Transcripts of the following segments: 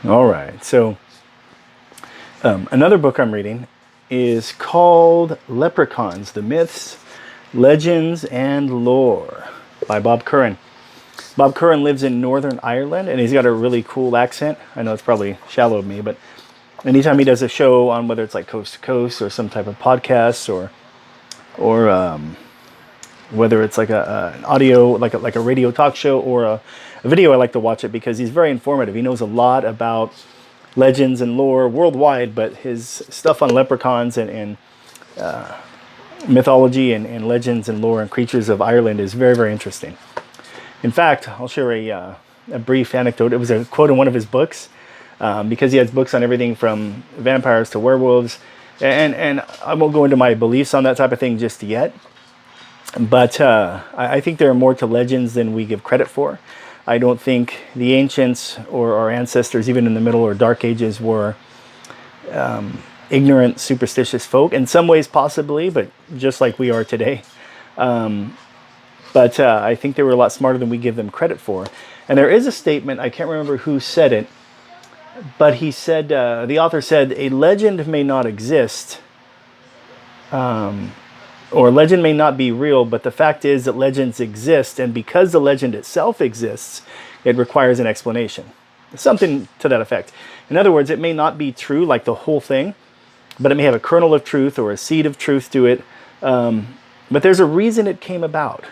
All right. So another book I'm reading is called Leprechauns, The Myths, Legends, and Lore by Bob Curran. Bob Curran lives in Northern Ireland, and he's got a really cool accent. I know it's probably shallow of me, but anytime he does a show on whether it's like Coast to Coast or some type of podcast or whether it's like an audio, like a radio talk show or a video, I like to watch it because he's very informative. He knows a lot about legends and lore worldwide, but his stuff on leprechauns and mythology and legends and lore and creatures of Ireland is very, very interesting. In fact, I'll share a brief anecdote. It was a quote in one of his books, because he has books on everything from vampires to werewolves, and I won't go into my beliefs on that type of thing just yet. But I think there are more to legends than we give credit for. I don't think the ancients or our ancestors, even in the Middle or Dark Ages, were ignorant, superstitious folk. In some ways, possibly, but just like we are today. But I think they were a lot smarter than we give them credit for. And there is a statement, I can't remember who said it, but he said, the author said, a legend may not exist, or a legend may not be real, but the fact is that legends exist, and because the legend itself exists, it requires an explanation. Something to that effect. In other words, it may not be true like the whole thing, but it may have a kernel of truth or a seed of truth to it. But there's a reason it came about.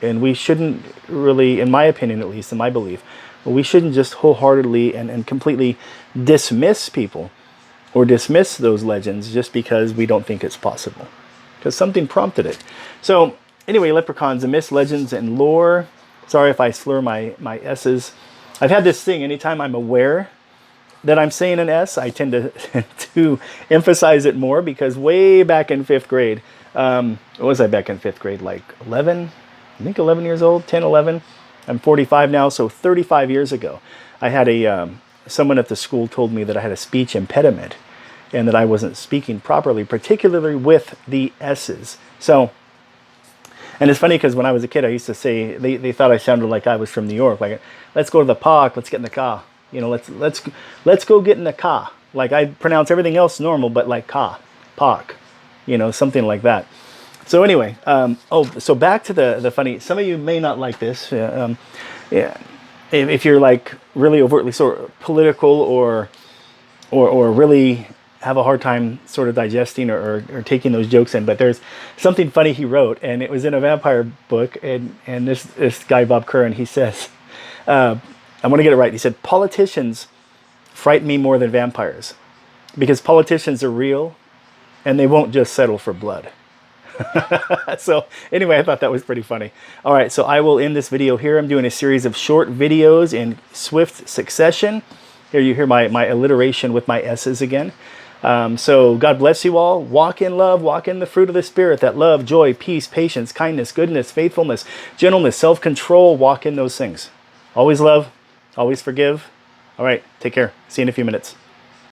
And we shouldn't really, in my opinion at least, in my belief, we shouldn't just wholeheartedly and completely dismiss people or dismiss those legends just because we don't think it's possible. Because something prompted it. So anyway, leprechauns, the myths, legends, and lore. Sorry if I slur my S's. I've had this thing, anytime I'm aware that I'm saying an S, I tend to emphasize it more, because way back in 5th grade, what was I back in 5th grade, like 11? I think 11 years old, 10, 11. I'm 45 now, so 35 years ago, I had someone at the school told me that I had a speech impediment and that I wasn't speaking properly, particularly with the S's. So, and it's funny because when I was a kid, I used to say, they thought I sounded like I was from New York. Like, let's go to the park, let's get in the car. You know, let's go get in the car. Like, I pronounce everything else normal, but like car, park, you know, something like that. So anyway, so back to the funny. Some of you may not like this. Yeah, if you're like really overtly sort of political or really have a hard time sort of digesting or taking those jokes in. But there's something funny he wrote, and it was in a vampire book. And this guy Bob Curran, he says, I want to get it right. He said, politicians frighten me more than vampires, because politicians are real, and they won't just settle for blood. So anyway, I thought that was pretty funny. All right, so I will end this video here. I'm doing a series of short videos in swift succession. Here you hear my alliteration with my S's again. So God bless you all. Walk in love, walk in the fruit of the Spirit, that love, joy, peace, patience, kindness, goodness, faithfulness, gentleness, self-control. Walk in those things. Always love, always forgive. All right, take care. See you in a few minutes.